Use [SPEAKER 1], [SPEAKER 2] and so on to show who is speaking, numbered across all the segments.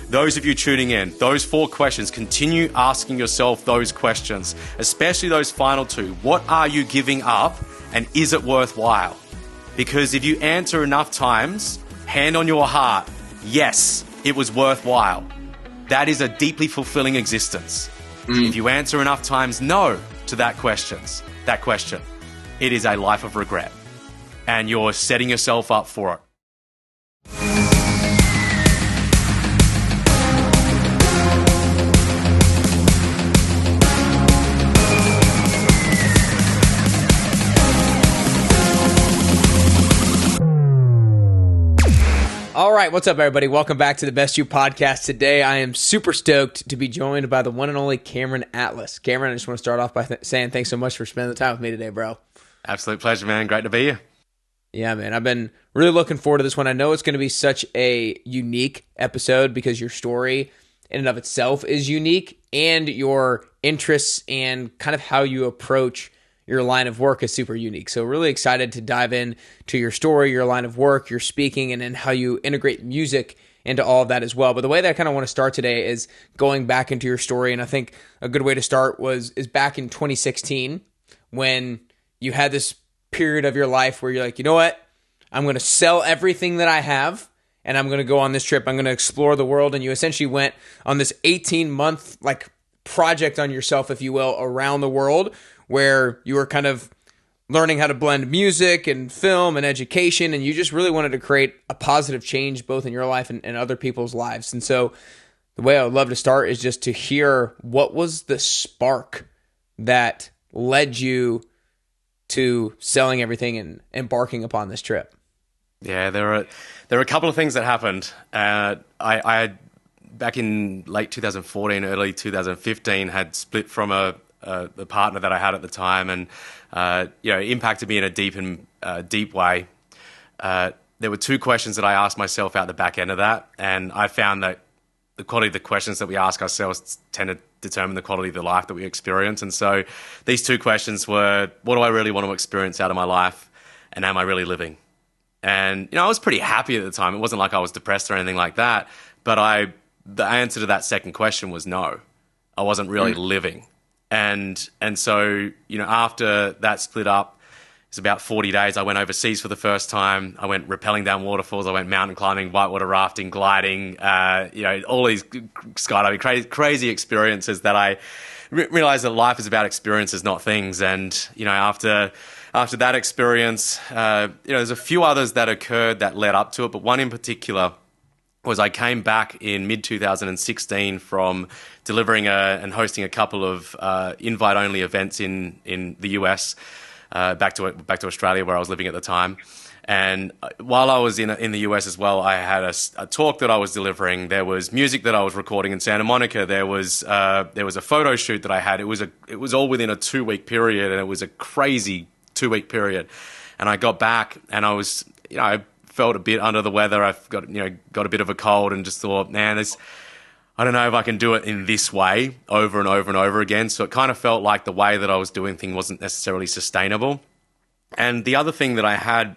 [SPEAKER 1] those of you tuning in, those 4 questions, continue asking yourself those questions, especially those final 2. What are you giving up, and is it worthwhile? Because if you answer enough times, hand on your heart, yes, it was worthwhile. That is a deeply fulfilling existence. If you answer enough times no to that question, it is a life of regret. And you're setting yourself up for it.
[SPEAKER 2] All right, what's up, everybody? Welcome back to the Best You podcast. Today, I am super stoked to be joined by the one and only Cameron Atlas. Cameron, I just want to start off by saying thanks so much for spending the time with me today, bro.
[SPEAKER 1] Absolute pleasure, man. Great to be here.
[SPEAKER 2] Yeah, man. I've been really looking forward to this one. I know it's going to be such a unique episode because your story in and of itself is unique, and your interests and kind of how you approach your line of work is super unique. So really excited to dive in to your story, your line of work, your speaking, and then how you integrate music into all of that as well. But the way that I kind of want to start today is going back into your story. And I think a good way to start is back in 2016 when you had this period of your life where you're like, you know what? I'm going to sell everything that I have and I'm going to go on this trip. I'm going to explore the world. And you essentially went on this 18-month project on yourself, if you will, around the world, where you were kind of learning how to blend music and film and education, and you just really wanted to create a positive change both in your life and other people's lives. And so the way I would love to start is just to hear what was the spark that led you to selling everything and embarking upon this trip.
[SPEAKER 1] Yeah, there are a couple of things that happened. I back in late 2014, early 2015, had split from the partner that I had at the time, and impacted me in a deep way. There were 2 questions that I asked myself out the back end of that, and I found that the quality of the questions that we ask ourselves tend to determine the quality of the life that we experience. And so these 2 questions were, what do I really want to experience out of my life, and am I really living? And I was pretty happy at the time. It wasn't like I was depressed or anything like that, but the answer to that second question was no. I wasn't really living. And so, after that split up, it's about 40 days, I went overseas for the first time. I went rappelling down waterfalls. I went mountain climbing, whitewater rafting, gliding, all these skydiving, crazy experiences that I realized that life is about experiences, not things. And, after that experience, there's a few others that occurred that led up to it, but one in particular was I came back in mid-2016 from delivering and hosting a couple of invite-only events in the US, back to Australia where I was living at the time. And while I was in the US as well, I had a talk that I was delivering. There was music that I was recording in Santa Monica. There was a photo shoot that I had. It was all within a 2-week period, and it was a crazy 2-week period. And I got back, and I was, I felt a bit under the weather. I've got a bit of a cold, and just thought, man, I don't know if I can do it in this way over and over and over again. So it kind of felt like the way that I was doing things wasn't necessarily sustainable. And the other thing that I had,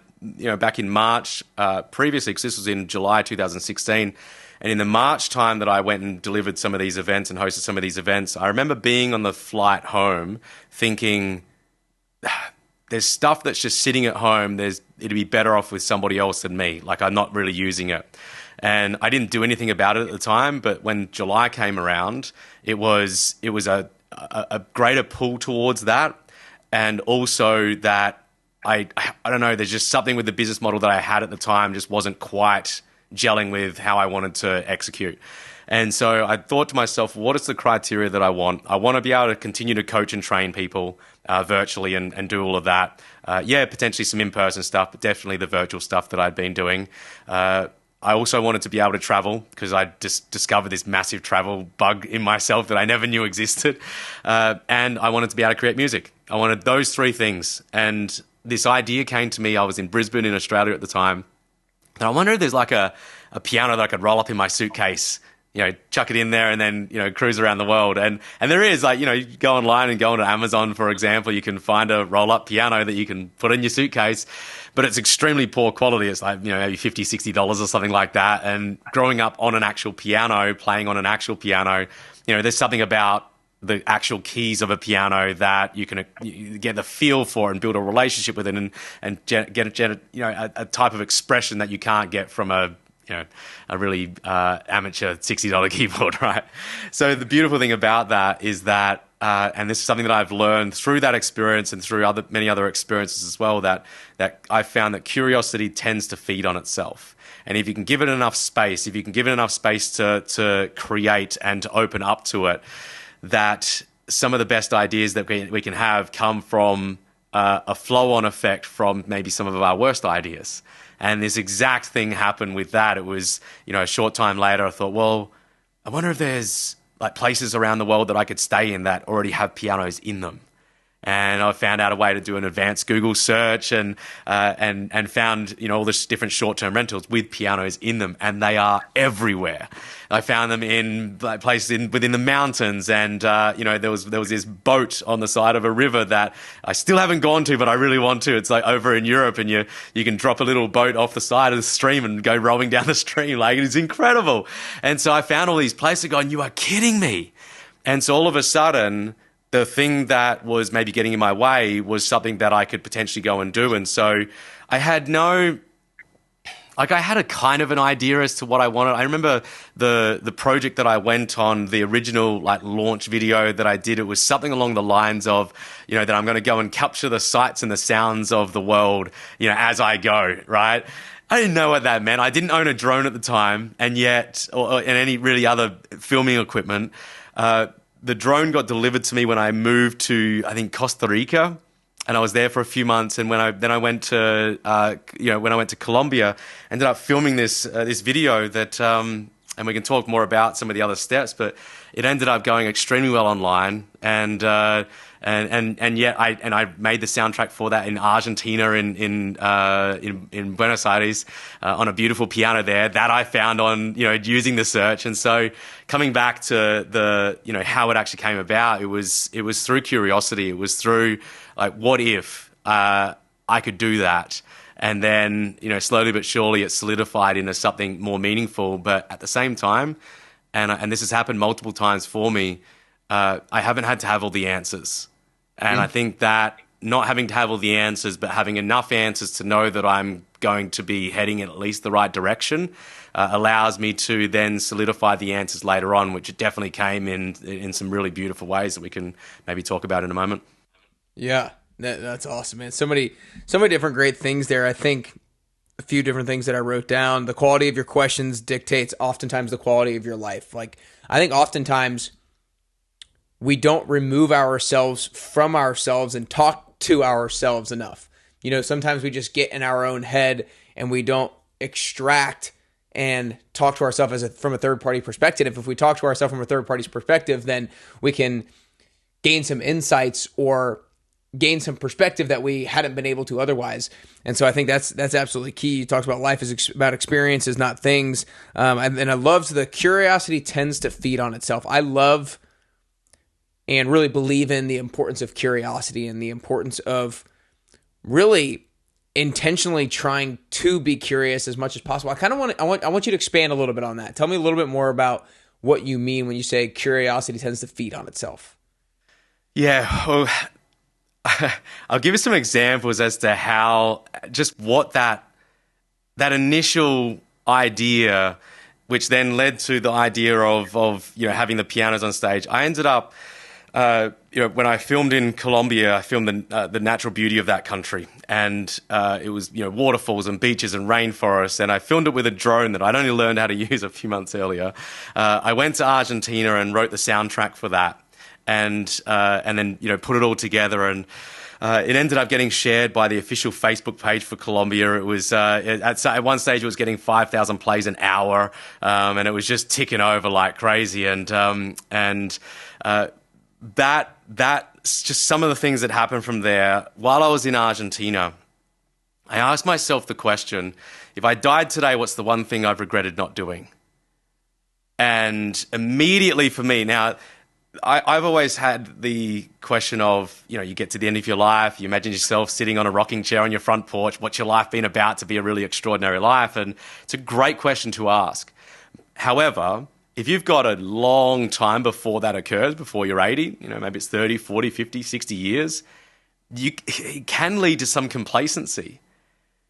[SPEAKER 1] back in March previously, because this was in July 2016, and in the March time that I went and delivered some of these events and hosted some of these events, I remember being on the flight home thinking, there's stuff that's just sitting at home. it'd be better off with somebody else than me. Like, I'm not really using it. And I didn't do anything about it at the time, but when July came around, it was a greater pull towards that. And also that I don't know, there's just something with the business model that I had at the time just wasn't quite gelling with how I wanted to execute. And so I thought to myself, what is the criteria that I want? I want to be able to continue to coach and train people virtually and do all of that. Potentially some in-person stuff, but definitely the virtual stuff that I'd been doing. I also wanted to be able to travel because I just discovered this massive travel bug in myself that I never knew existed. And I wanted to be able to create music. I wanted those 3 things. And this idea came to me. I was in Brisbane in Australia at the time. And I wonder if there's like a piano that I could roll up in my suitcase chuck it in there and then, cruise around the world. And there is, like, you go online and go onto Amazon, for example, you can find a roll-up piano that you can put in your suitcase, but it's extremely poor quality. It's like, maybe $50, $60 or something like that. And growing up on an actual piano, playing on an actual piano, there's something about the actual keys of a piano that you can get the feel for and build a relationship with it and get a type of expression that you can't get from a really amateur $60 keyboard, right? So the beautiful thing about that is that, and this is something that I've learned through that experience and through many other experiences as well, that I found that curiosity tends to feed on itself. And if you can give it enough space, to create and to open up to it, that some of the best ideas that we can have come from a flow-on effect from maybe some of our worst ideas. And this exact thing happened with that. It was, a short time later, I thought, well, I wonder if there's like places around the world that I could stay in that already have pianos in them. And I found out a way to do an advanced Google search and found, all this different short-term rentals with pianos in them, and they are everywhere. I found them in places within the mountains, and there was this boat on the side of a river that I still haven't gone to, but I really want to. It's like over in Europe, and you can drop a little boat off the side of the stream and go rowing down the stream. Like, it's incredible. And so I found all these places going, you are kidding me. And so all of a sudden, the thing that was maybe getting in my way was something that I could potentially go and do. And so I had I had a kind of an idea as to what I wanted. I remember the project that I went on, the original launch video that I did, it was something along the lines of, that I'm going to go and capture the sights and the sounds of the world, as I go, right? I didn't know what that meant. I didn't own a drone at the time, and yet, and any really other filming equipment. The drone got delivered to me when I moved to, I think, Costa Rica, and I was there for a few months. And when I went to, when I went to Colombia, ended up filming this video that, and we can talk more about some of the other steps, but it ended up going extremely well online. And yet I made the soundtrack for that in Argentina, in Buenos Aires, on a beautiful piano there that I found on, using the search. And so coming back to the, how it actually came about, it was through curiosity. It was through what if I could do that? And then, slowly but surely it solidified into something more meaningful. But at the same time, and this has happened multiple times for me, I haven't had to have all the answers. And I think that not having to have all the answers, but having enough answers to know that I'm going to be heading in at least the right direction, allows me to then solidify the answers later on, which it definitely came in some really beautiful ways that we can maybe talk about in a moment.
[SPEAKER 2] Yeah, that's awesome, man. So many different great things there. I think a few different things that I wrote down. The quality of your questions dictates oftentimes the quality of your life. I think oftentimes we don't remove ourselves from ourselves and talk to ourselves enough. Sometimes we just get in our own head and we don't extract and talk to ourselves from a third-party perspective. If we talk to ourselves from a third party's perspective, then we can gain some insights or gain some perspective that we hadn't been able to otherwise. And so I think that's absolutely key. You talked about life is about experiences, not things. And I loved the curiosity tends to feed on itself. I love and really believe in the importance of curiosity and the importance of really intentionally trying to be curious as much as possible. I want you to expand a little bit on that. Tell me a little bit more about what you mean when you say curiosity tends to feed on itself.
[SPEAKER 1] Yeah, well, I'll give you some examples as to how, just what that initial idea, which then led to the idea of having the pianos on stage. I ended up, when I filmed in Colombia, I filmed the natural beauty of that country, and it was waterfalls and beaches and rainforests, and I filmed it with a drone that I'd only learned how to use a few months earlier. I went to Argentina and wrote the soundtrack for that. And then put it all together, and it ended up getting shared by the official Facebook page for Colombia. It was at one stage it was getting 5,000 plays an hour, and it was just ticking over like crazy. And that's just some of the things that happened from there. While I was in Argentina, I asked myself the question: if I died today, what's the one thing I've regretted not doing? And immediately for me, now, I've always had the question of, you get to the end of your life, you imagine yourself sitting on a rocking chair on your front porch, what's your life been about to be a really extraordinary life? And it's a great question to ask. However, if you've got a long time before that occurs, before you're 80, maybe it's 30, 40, 50, 60 years, it can lead to some complacency.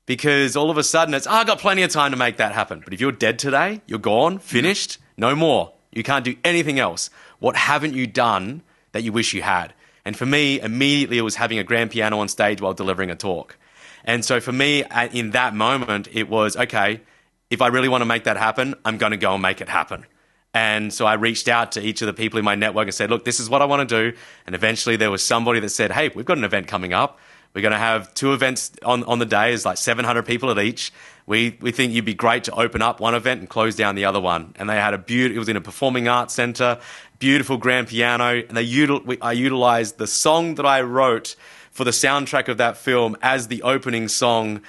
[SPEAKER 1] Because all of a sudden it's, I've got plenty of time to make that happen. But if you're dead today, you're gone, finished, no more. You can't do anything else. What haven't you done that you wish you had? And for me, immediately it was having a grand piano on stage while delivering a talk. And so for me, in that moment, it was, okay, if I really want to make that happen, I'm going to go and make it happen. And so I reached out to each of the people in my network and said, look, this is what I want to do. And eventually there was somebody that said, hey, we've got an event coming up. We're going to have 2 events on the day. It's like 700 people at each. We think you'd be great to open up one event and close down the other one. And they had it was in a performing arts center, beautiful grand piano. And I utilized the song that I wrote for the soundtrack of that film as the opening song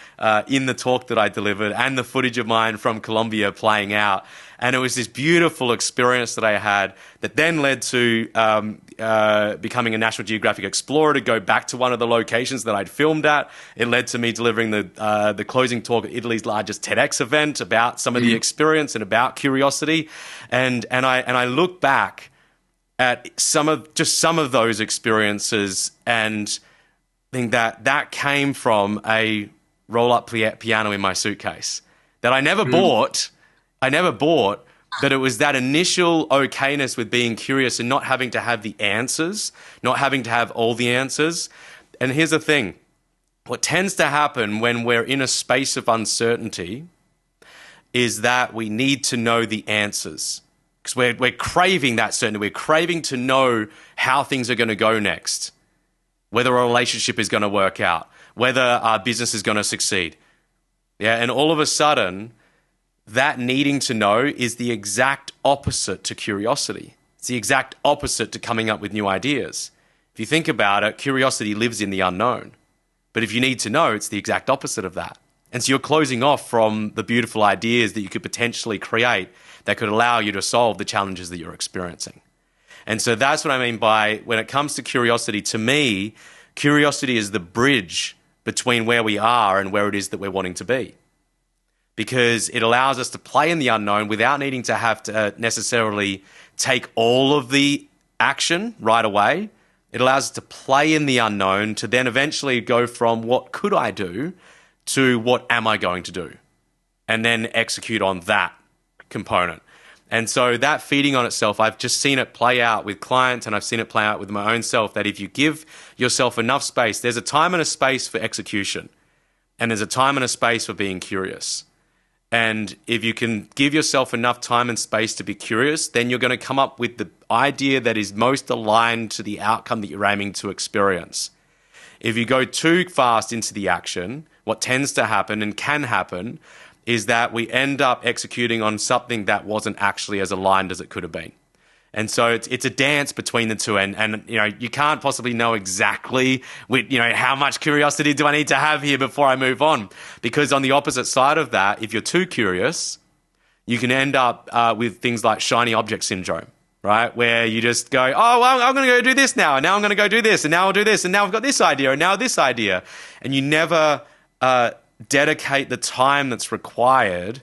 [SPEAKER 1] in the talk that I delivered, and the footage of mine from Colombia playing out. And it was this beautiful experience that I had that then led to becoming a National Geographic Explorer to go back to one of the locations that I'd filmed at. It led to me delivering the closing talk at Italy's largest TEDx event about some of the experience and about curiosity. And I look back at some of those experiences and think that came from a roll-up piano in my suitcase that I never bought. But it was that initial okayness with being curious and not having to have the answers, not having to have all the answers. And here's the thing. What tends to happen when we're in a space of uncertainty is that we need to know the answers. Because we're craving that certainty. We're craving to know how things are going to go next, whether a relationship is going to work out, whether our business is going to succeed. Yeah, and all of a sudden, that needing to know is the exact opposite to curiosity. It's the exact opposite to coming up with new ideas. If you think about it, curiosity lives in the unknown. But if you need to know, it's the exact opposite of that. And so you're closing off from the beautiful ideas that you could potentially create that could allow you to solve the challenges that you're experiencing. And so that's what I mean by, when it comes to curiosity, to me, curiosity is the bridge between where we are and where it is that we're wanting to be. Because it allows us to play in the unknown without needing to have to necessarily take all of the action right away. It allows us to play in the unknown to then eventually go from what could I do to what am I going to do, and then execute on that component. And so that feeding on itself, I've just seen it play out with clients, and I've seen it play out with my own self, that if you give yourself enough space, there's a time and a space for execution, and there's a time and a space for being curious. And if you can give yourself enough time and space to be curious, then you're going to come up with the idea that is most aligned to the outcome that you're aiming to experience. If you go too fast into the action, what tends to happen and can happen is that we end up executing on something that wasn't actually as aligned as it could have been. And so it's a dance between the two, and you can't possibly know exactly how much curiosity do I need to have here before I move on, because on the opposite side of that, if you're too curious, you can end up with things like shiny object syndrome, right? Where you just go, oh, well, I'm going to go do this now, and now I'm going to go do this, and now I'll do this, and now I've got this idea, and now this idea, and you never dedicate the time that's required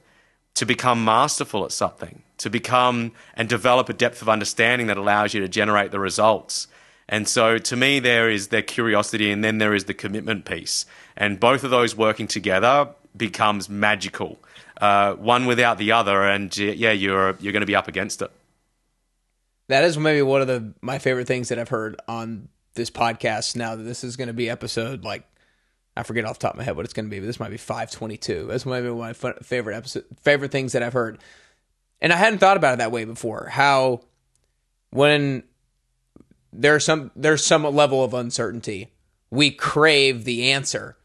[SPEAKER 1] to become masterful at something, to become and develop a depth of understanding that allows you to generate the results. And so to me, there is the curiosity, and then there is the commitment piece. And both of those working together becomes magical. One without the other, and you're going to be up against it.
[SPEAKER 2] That is maybe one of my favorite things that I've heard on this podcast. Now that this is going to be episode, I forget off the top of my head what it's going to be, but this might be 522. That's maybe one of my favorite things that I've heard. And I hadn't thought about it that way before. How when there's some level of uncertainty, we crave the answer,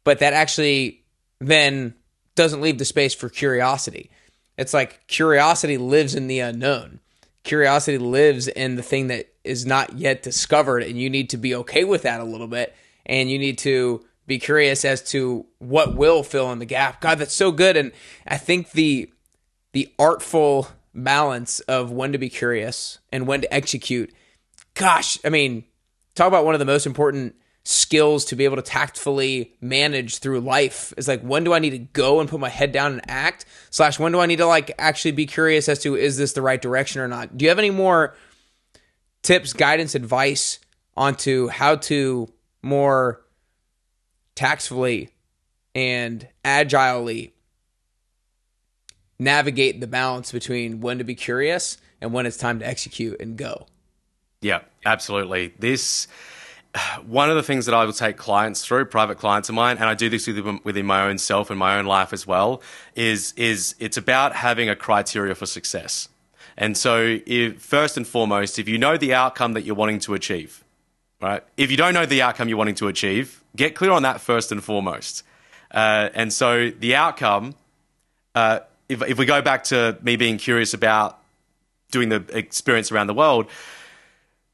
[SPEAKER 2] but that actually then doesn't leave the space for curiosity. It's like curiosity lives in the unknown. Curiosity lives in the thing that is not yet discovered, and you need to be okay with that a little bit, and you need to be curious as to what will fill in the gap. God, that's so good. And I think the artful balance of when to be curious and when to execute. Gosh, I mean, talk about one of the most important skills to be able to tactfully manage through life is like, when do I need to go and put my head down and act / when do I need to like actually be curious as to, is this the right direction or not? Do you have any more tips, guidance, advice onto how to more tactfully and agilely navigate the balance between when to be curious and when it's time to execute and go?
[SPEAKER 1] Yeah, absolutely. One of the things that I will take clients through, private clients of mine, and I do this within my own self and my own life as well, is it's about having a criteria for success. And so first and foremost, if you know the outcome that you're wanting to achieve, right? If you don't know the outcome you're wanting to achieve, get clear on that first and foremost. And so the outcome, if we go back to me being curious about doing the experience around the world,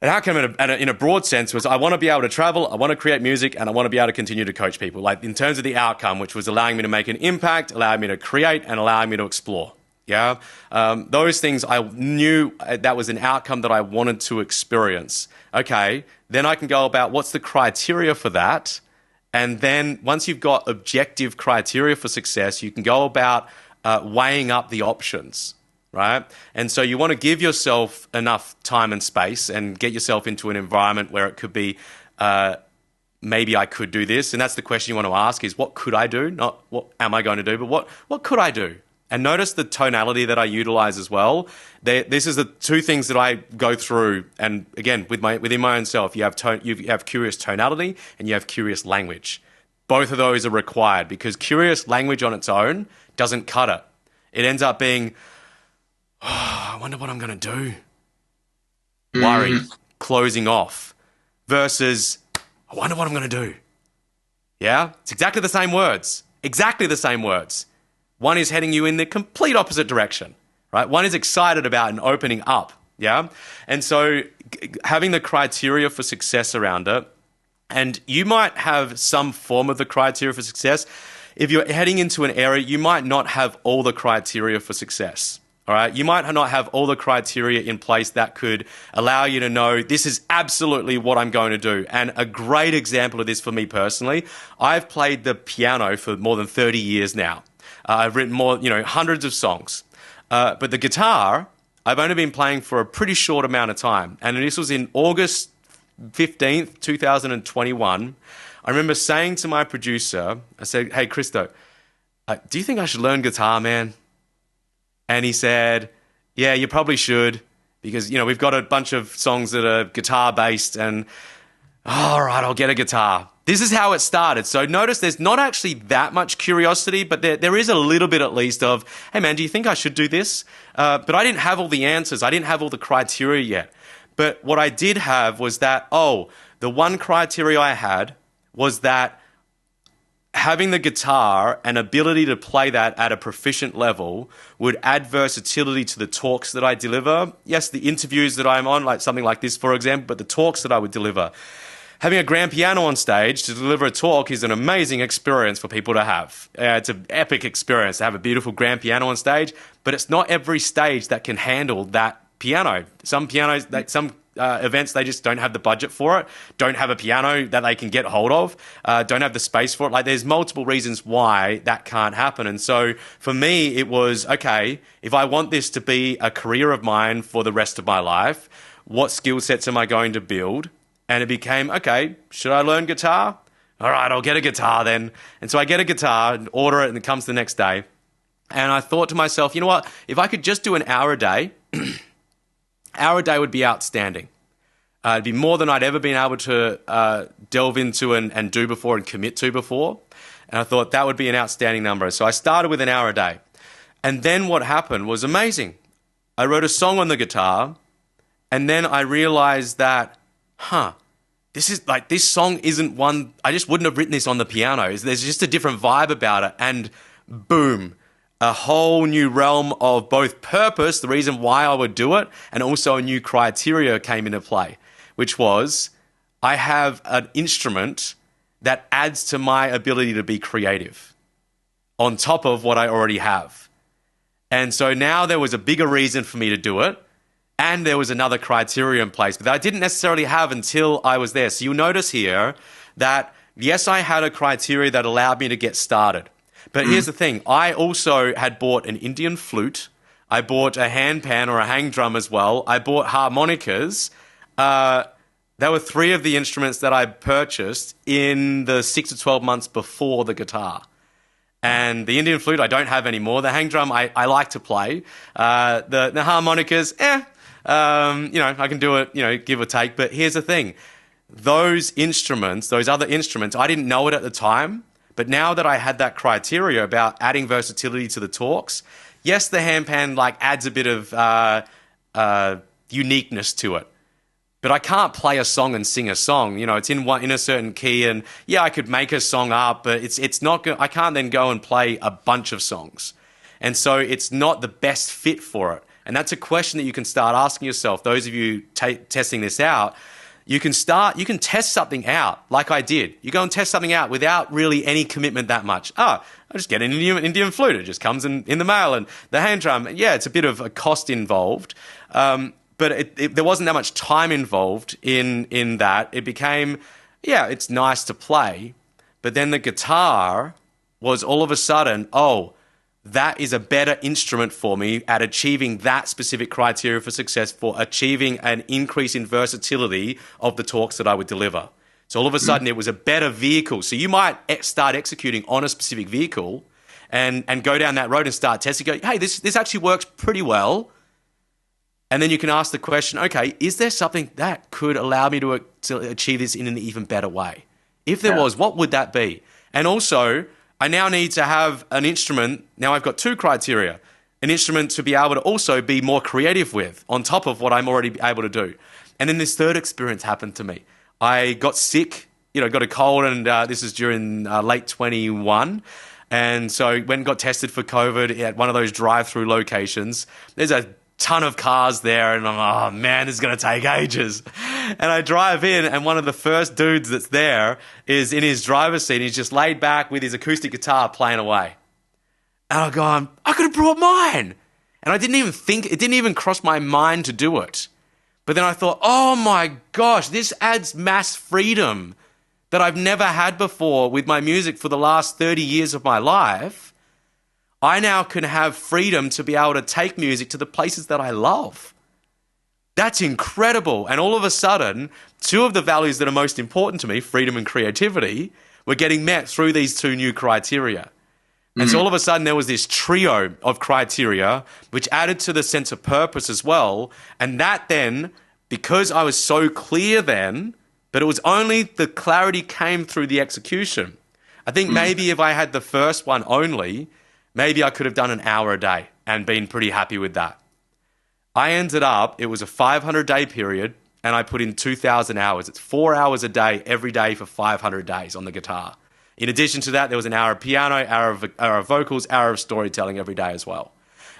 [SPEAKER 1] an outcome in a broad sense was I want to be able to travel, I want to create music, and I want to be able to continue to coach people. Like in terms of the outcome, which was allowing me to make an impact, allowing me to create, and allowing me to explore. Yeah, those things I knew that was an outcome that I wanted to experience. Okay, then I can go about what's the criteria for that, and then once you've got objective criteria for success, you can go about weighing up the options. Right? And so you want to give yourself enough time and space and get yourself into an environment where it could be, maybe I could do this. And that's the question you want to ask is, what could I do? Not what am I going to do, but what could I do? And notice the tonality that I utilize as well. This is the two things that I go through. And again, within my own self, you have curious tonality and you have curious language. Both of those are required because curious language on its own doesn't cut it. It ends up being, I wonder what I'm going to do. Worry, closing off, versus I wonder what I'm going to do. Yeah? It's exactly the same words. Exactly the same words. One is heading you in the complete opposite direction, right? One is excited about and opening up, yeah? And so having the criteria for success around it, and you might have some form of the criteria for success. If you're heading into an area, you might not have all the criteria for success. All right, you might not have all the criteria in place that could allow you to know this is absolutely what I'm going to do. And a great example of this for me personally, I've played the piano for more than 30 years now. I've written hundreds of songs. But the guitar, I've only been playing for a pretty short amount of time. And this was in August 15th, 2021. I remember saying to my producer, I said, hey, Christo, do you think I should learn guitar, man? And he said, yeah, you probably should because, we've got a bunch of songs that are guitar-based and, all right, I'll get a guitar. This is how it started. So notice there's not actually that much curiosity, but there is a little bit at least of, hey, man, do you think I should do this? But I didn't have all the answers. I didn't have all the criteria yet. But what I did have was that, the one criteria I had was that having the guitar and ability to play that at a proficient level would add versatility to the talks that I deliver. Yes, the interviews that I'm on, like something like this, for example, but the talks that I would deliver. Having a grand piano on stage to deliver a talk is an amazing experience for people to have. It's an epic experience to have a beautiful grand piano on stage, but it's not every stage that can handle that piano. Some pianos, events, they just don't have the budget for it, don't have a piano that they can get hold of, don't have the space for it. Like there's multiple reasons why that can't happen. And so for me, it was, okay, if I want this to be a career of mine for the rest of my life, what skill sets am I going to build? And it became, okay, should I learn guitar? All right, I'll get a guitar then. And so I get a guitar and order it and it comes the next day. And I thought to myself, you know what, if I could just do an hour a day, hour a day would be outstanding. It'd be more than I'd ever been able to delve into and do before and commit to before. And I thought that would be an outstanding number. So I started with an hour a day. And then what happened was amazing. I wrote a song on the guitar and then I realized that, this song isn't one, I just wouldn't have written this on the piano. There's just a different vibe about it. And boom, a whole new realm of both purpose, the reason why I would do it, and also a new criteria came into play, which was I have an instrument that adds to my ability to be creative on top of what I already have. And so now there was a bigger reason for me to do it. And there was another criteria in place, but that I didn't necessarily have until I was there. So you'll notice here that, yes, I had a criteria that allowed me to get started. But here's the thing. I also had bought an Indian flute. I bought a handpan or a hang drum as well. I bought harmonicas. There were 3 of the instruments that I purchased in the 6 to 12 months before the guitar. And the Indian flute, I don't have anymore. The hang drum, I like to play. The harmonicas, I can do it, give or take. But here's the thing. Those instruments, those other instruments, I didn't know it at the time. But now that I had that criteria about adding versatility to the talks, yes, the handpan adds a bit of uniqueness to it. But I can't play a song and sing a song. It's in a certain key, and yeah, I could make a song up, but it's not. I can't then go and play a bunch of songs, and so it's not the best fit for it. And that's a question that you can start asking yourself. Those of you testing this out, you can test something out like I did. You go and test something out without really any commitment that much. I just get an Indian flute. It just comes in the mail, and the hand drum. Yeah, it's a bit of a cost involved. But there wasn't that much time involved in that. It became, it's nice to play. But then the guitar was all of a sudden, that is a better instrument for me at achieving that specific criteria for success, for achieving an increase in versatility of the talks that I would deliver. So all of a sudden it was a better vehicle. So you might start executing on a specific vehicle and go down that road and start testing, go, hey, this actually works pretty well. And then you can ask the question, okay, is there something that could allow me to achieve this in an even better way? If there was, what would that be? And also, I now need to have an instrument. Now I've got 2 criteria. An instrument to be able to also be more creative with on top of what I'm already able to do. And then this third experience happened to me. I got sick, got a cold, and this is during late 21. And so I went and got tested for COVID at one of those drive-through locations. There's a ton of cars there, and I'm, oh man, this is going to take ages. And I drive in, and one of the first dudes that's there is in his driver's seat. He's just laid back with his acoustic guitar playing away. And I'm going, I could have brought mine. And I didn't even think, it didn't even cross my mind to do it. But then I thought, oh my gosh, this adds mass freedom that I've never had before with my music for the last 30 years of my life. I now can have freedom to be able to take music to the places that I love. That's incredible. And all of a sudden, 2 of the values that are most important to me, freedom and creativity, were getting met through these 2 new criteria. And so all of a sudden, there was this trio of criteria, which added to the sense of purpose as well. And that then, because I was so clear then, but it was only the clarity came through the execution. I think maybe if I had the first one only, maybe I could have done an hour a day and been pretty happy with that. I ended up, it was a 500-day period, and I put in 2,000 hours. It's 4 hours a day, every day for 500 days on the guitar. In addition to that, there was an hour of piano, hour of vocals, hour of storytelling every day as well.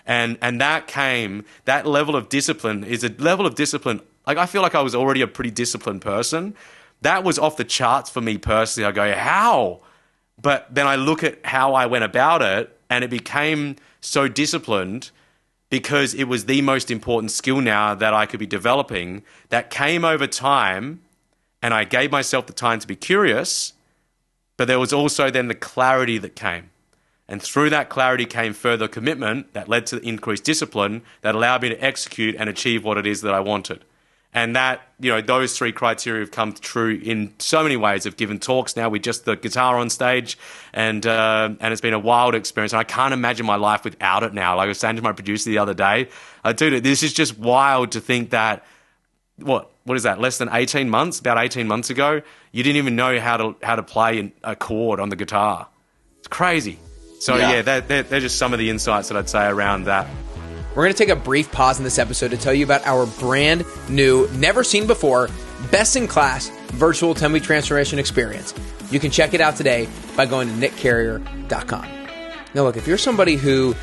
[SPEAKER 1] And that level of discipline is a level of discipline. Like, I feel like I was already a pretty disciplined person. That was off the charts for me personally. I go, how? But then I look at how I went about it, and it became so disciplined because it was the most important skill now that I could be developing that came over time, and I gave myself the time to be curious, but there was also then the clarity that came. And through that clarity came further commitment that led to increased discipline that allowed me to execute and achieve what it is that I wanted. And that, those 3 criteria have come true in so many ways. I've given talks now with just the guitar on stage, and it's been a wild experience. And I can't imagine my life without it now. Like I was saying to my producer the other day, dude, this is just wild to think that, what is that, less than 18 months, about 18 months ago, you didn't even know how to play a chord on the guitar. It's crazy. So they're just some of the insights that I'd say around that.
[SPEAKER 2] We're going to take a brief pause in this episode to tell you about our brand new, never seen before, best-in-class virtual 10-week transformation experience. You can check it out today by going to nickcarrier.com. Now, look, if you're somebody who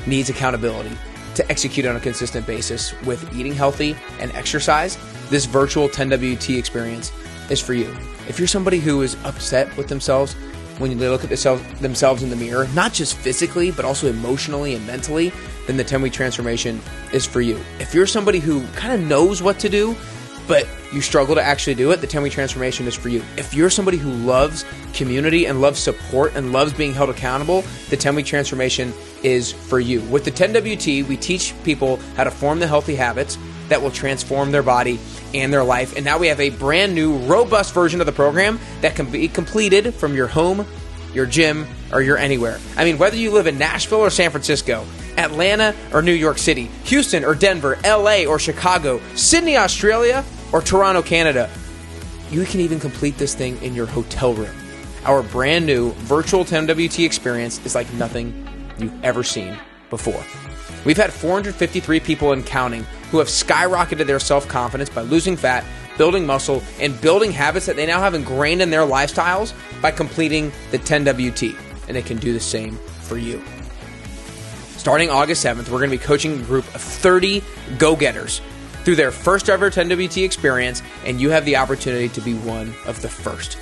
[SPEAKER 2] needs accountability to execute on a consistent basis with eating healthy and exercise, this virtual 10WT experience is for you. If you're somebody who is upset with themselves when they look at themselves in the mirror, not just physically, but also emotionally and mentally, then the 10-week transformation is for you. If you're somebody who kind of knows what to do, but you struggle to actually do it, the 10-week transformation is for you. If you're somebody who loves community and loves support and loves being held accountable, the 10-week transformation is for you. With the 10WT, we teach people how to form the healthy habits that will transform their body and their life. And now we have a brand new, robust version of the program that can be completed from your home, your gym, or your anywhere. I mean, whether you live in Nashville or San Francisco, Atlanta or New York City, Houston or Denver, LA or Chicago, Sydney, Australia, or Toronto, Canada, you can even complete this thing in your hotel room. Our brand new virtual 10WT experience is like nothing you've ever seen before. We've had 453 people and counting who have skyrocketed their self-confidence by losing fat, building muscle, and building habits that they now have ingrained in their lifestyles by completing the 10WT. And they can do the same for you. Starting August 7th, we're going to be coaching a group of 30 go-getters through their first ever 10WT experience, and you have the opportunity to be one of the first.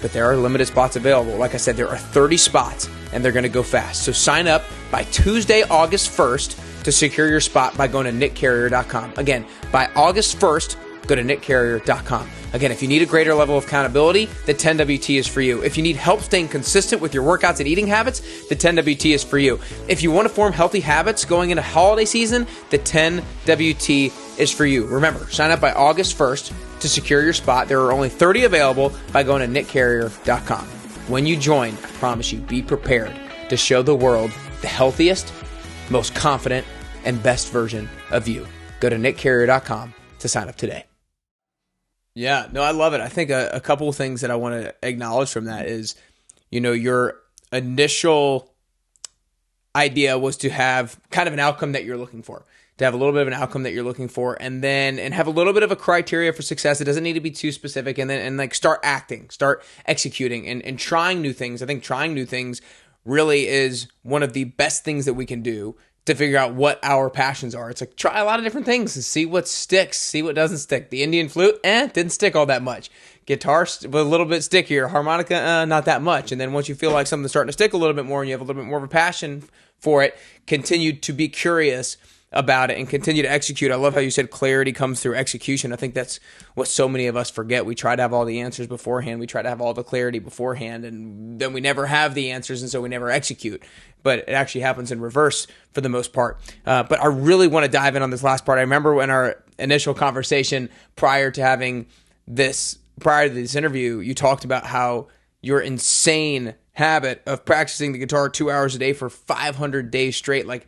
[SPEAKER 2] But there are limited spots available. Like I said, there are 30 spots, and they're going to go fast. So sign up by Tuesday, August 1st to secure your spot by going to nickcarrier.com. Again, by August 1st, go to nickcarrier.com. Again, if you need a greater level of accountability, the 10WT is for you. If you need help staying consistent with your workouts and eating habits, the 10WT is for you. If you want to form healthy habits going into holiday season, the 10WT is for you. Remember, sign up by August 1st to secure your spot. There are only 30 available by going to nickcarrier.com. When you join, I promise you, be prepared to show the world the healthiest, most confident, and best version of you. Go to nickcarrier.com to sign up today. Yeah, no, I love it. I think a couple of things that I want to acknowledge from that is, your initial idea was to have kind of an outcome that you're looking for, to have a little bit of an outcome that you're looking for, and have a little bit of a criteria for success. It doesn't need to be too specific, and start acting, start executing, and trying new things. I think trying new things really is one of the best things that we can do to figure out what our passions are. It's like, try a lot of different things and see what sticks, see what doesn't stick. The Indian flute, didn't stick all that much. Guitar, a little bit stickier. Harmonica, not that much. And then once you feel like something's starting to stick a little bit more and you have a little bit more of a passion for it, continue to be curious about it and continue to execute. I love how you said clarity comes through execution. I think that's what so many of us forget. We try to have all the answers beforehand. We try to have all the clarity beforehand, and then we never have the answers, and so we never execute. But it actually happens in reverse for the most part. But I really want to dive in on this last part. I remember when our initial conversation prior to this interview, you talked about how your insane habit of practicing the guitar 2 hours a day for 500 days straight, like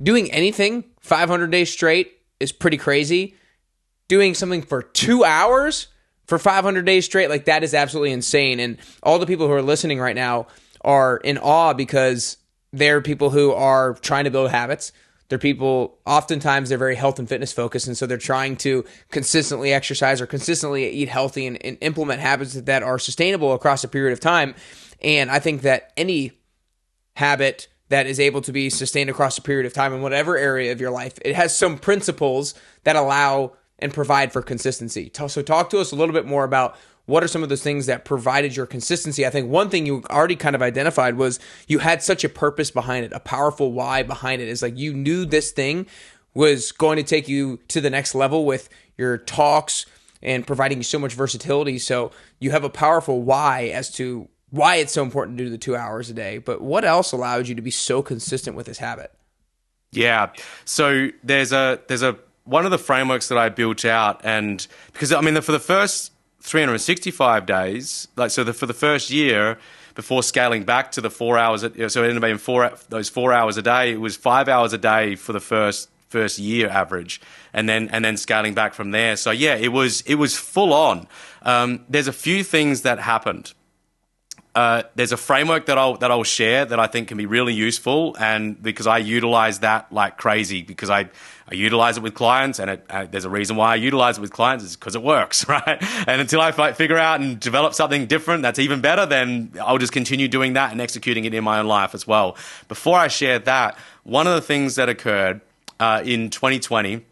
[SPEAKER 2] doing anything 500 days straight is pretty crazy. Doing something for 2 hours for 500 days straight, like that is absolutely insane. And all the people who are listening right now are in awe because they're people who are trying to build habits. They're people, oftentimes they're very health and fitness focused, and so they're trying to consistently exercise or consistently eat healthy and implement habits that are sustainable across a period of time. And I think that any habit that is able to be sustained across a period of time in whatever area of your life, it has some principles that allow and provide for consistency. So talk to us a little bit more about what are some of those things that provided your consistency. I think one thing you already kind of identified was you had such a purpose behind it, a powerful why behind it. It's like you knew this thing was going to take you to the next level with your talks and providing you so much versatility. So you have a powerful why as to why it's so important to do the 2 hours a day. But what else allowed you to be so consistent with this habit?
[SPEAKER 1] Yeah. So there's one of the frameworks that I built out, and because for the first 365 days, for the first year before scaling back to the 4 hours, so it ended up being those 4 hours a day. It was 5 hours a day for the first year average, and then scaling back from there. So yeah, it was full on. There's a few things that happened. There's a framework that I'll share that I think can be really useful, and because I utilize that like crazy, because I utilize it with clients, and there's a reason why I utilize it with clients is because it works, right? And until I figure out and develop something different that's even better, then I'll just continue doing that and executing it in my own life as well. Before I share that, one of the things that occurred in 2020,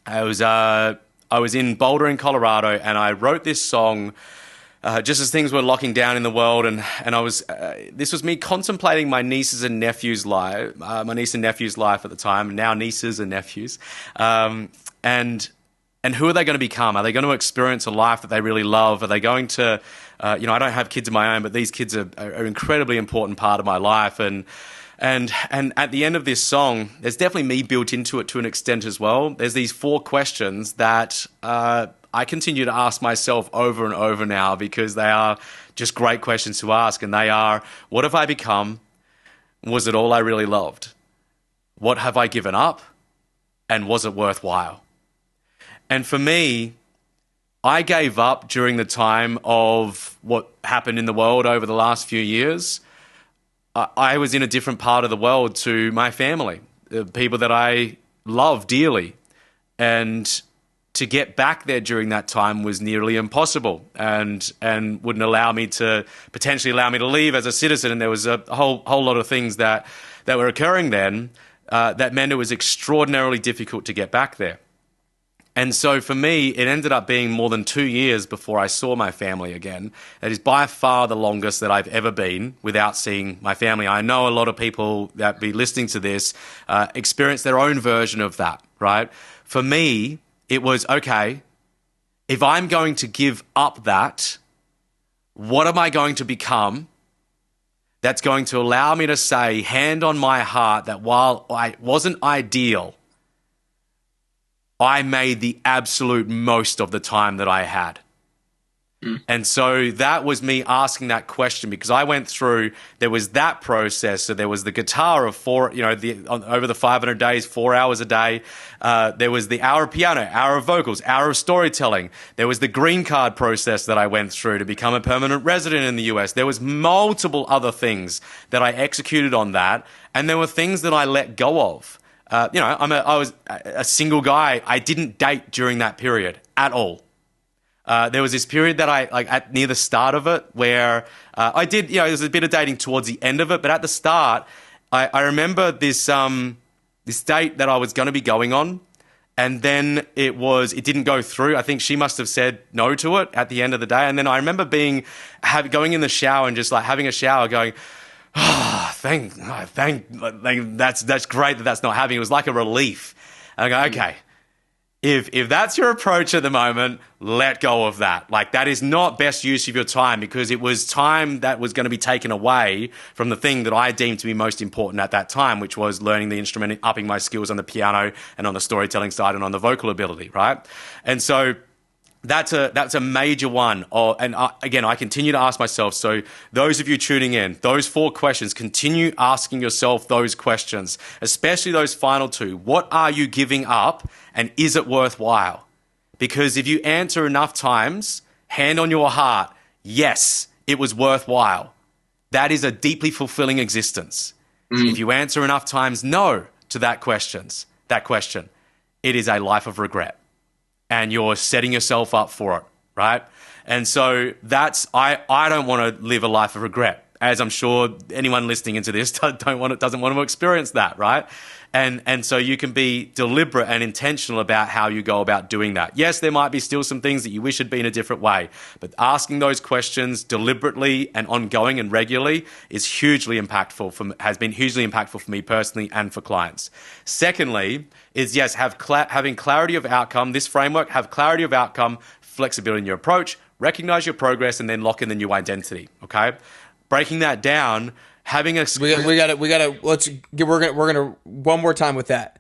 [SPEAKER 1] I was in Boulder in Colorado, and I wrote this song just as things were locking down in the world, and I was this was me contemplating my nieces and nephews' life, my niece and nephew's life at the time, now nieces and nephews, and who are they going to become? Are they going to experience a life that they really love? Are they going to, I don't have kids of my own, but these kids are an incredibly important part of my life, and at the end of this song, there's definitely me built into it to an extent as well. There's these 4 questions that I continue to ask myself over and over now, because they are just great questions to ask. And they are, what have I become? Was it all I really loved? What have I given up? And was it worthwhile? And for me, I gave up during the time of what happened in the world over the last few years. I was in a different part of the world to my family, the people that I love dearly. And to get back there during that time was nearly impossible, and wouldn't potentially allow me to leave as a citizen. And there was a whole lot of things that were occurring then that meant it was extraordinarily difficult to get back there. And so for me, it ended up being more than 2 years before I saw my family again. That is by far the longest that I've ever been without seeing my family. I know a lot of people that be listening to this experience their own version of that, right? For me, it was, okay, if I'm going to give up that, what am I going to become that's going to allow me to say, hand on my heart, that while I wasn't ideal, I made the absolute most of the time that I had. And so that was me asking that question, because I went through, there was that process. So there was the guitar of 4, over the 500 days, 4 hours a day. There was the hour of piano, hour of vocals, hour of storytelling. There was the green card process that I went through to become a permanent resident in the US. There was multiple other things that I executed on that. And there were things that I let go of. I was a single guy. I didn't date during that period at all. There was this period that near the start of it where I did, there was a bit of dating towards the end of it, but at the start, I remember this date that I was going to be going on, and then it didn't go through. I think she must have said no to it at the end of the day. And then I remember going in the shower and just like having a shower going, that's great that's not happening. It was like a relief. And I go, okay, if that's your approach at the moment, let go of that. Like, that is not best use of your time, because it was time that was going to be taken away from the thing that I deemed to be most important at that time, which was learning the instrument and upping my skills on the piano and on the storytelling side and on the vocal ability, right? And so that's a major one. Again, I continue to ask myself, so those of you tuning in, those 4 questions, continue asking yourself those questions, especially those final 2. What are you giving up, and is it worthwhile? Because if you answer enough times, hand on your heart, yes, it was worthwhile, that is a deeply fulfilling existence. If you answer enough times no to that question, it is a life of regret. And you're setting yourself up for it, right? And so I don't want to live a life of regret, as I'm sure anyone listening into this doesn't want to experience that, right? And so you can be deliberate and intentional about how you go about doing that. Yes, there might be still some things that you wish had been a different way, but asking those questions deliberately and ongoing and regularly is has been hugely impactful for me personally and for clients. Secondly, is yes, having clarity of outcome. This framework, have clarity of outcome, flexibility in your approach, recognize your progress, and then lock in the new identity. Okay, breaking that down. Having a
[SPEAKER 2] we got to we're gonna one more time with that.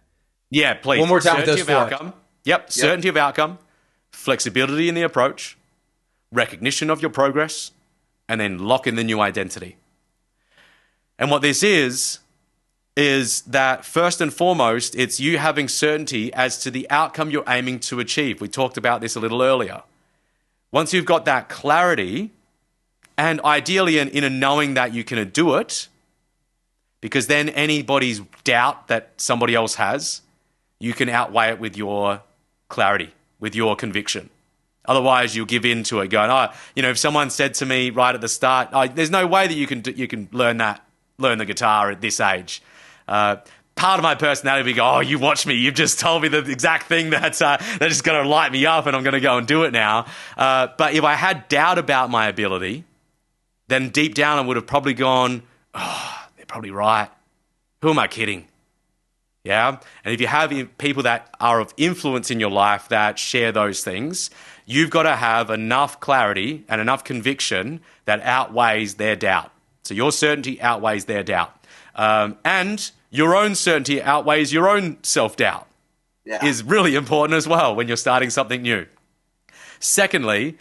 [SPEAKER 1] Yeah, please.
[SPEAKER 2] One more time
[SPEAKER 1] certainty
[SPEAKER 2] with those 4.
[SPEAKER 1] Outcome. Yep, certainty of outcome, flexibility in the approach, recognition of your progress, and then lock in the new identity. And what this is that first and foremost, it's you having certainty as to the outcome you're aiming to achieve. We talked about this a little earlier. Once you've got that clarity, and ideally in a knowing that you can do it, because then anybody's doubt that somebody else has, you can outweigh it with your clarity, with your conviction. Otherwise, you'll give in to it going, if someone said to me right at the start, there's no way that you can learn the guitar at this age. part of my personality would go, oh, you watch me. You've just told me the exact thing that's just going to light me up and I'm going to go and do it now. But if I had doubt about my ability, then deep down I would have probably gone, oh, they're probably right. Who am I kidding? Yeah. And if you have people that are of influence in your life that share those things, you've got to have enough clarity and enough conviction that outweighs their doubt. So your certainty outweighs their doubt. And your own certainty outweighs your own self-doubt is really important as well when you're starting something new. Secondly,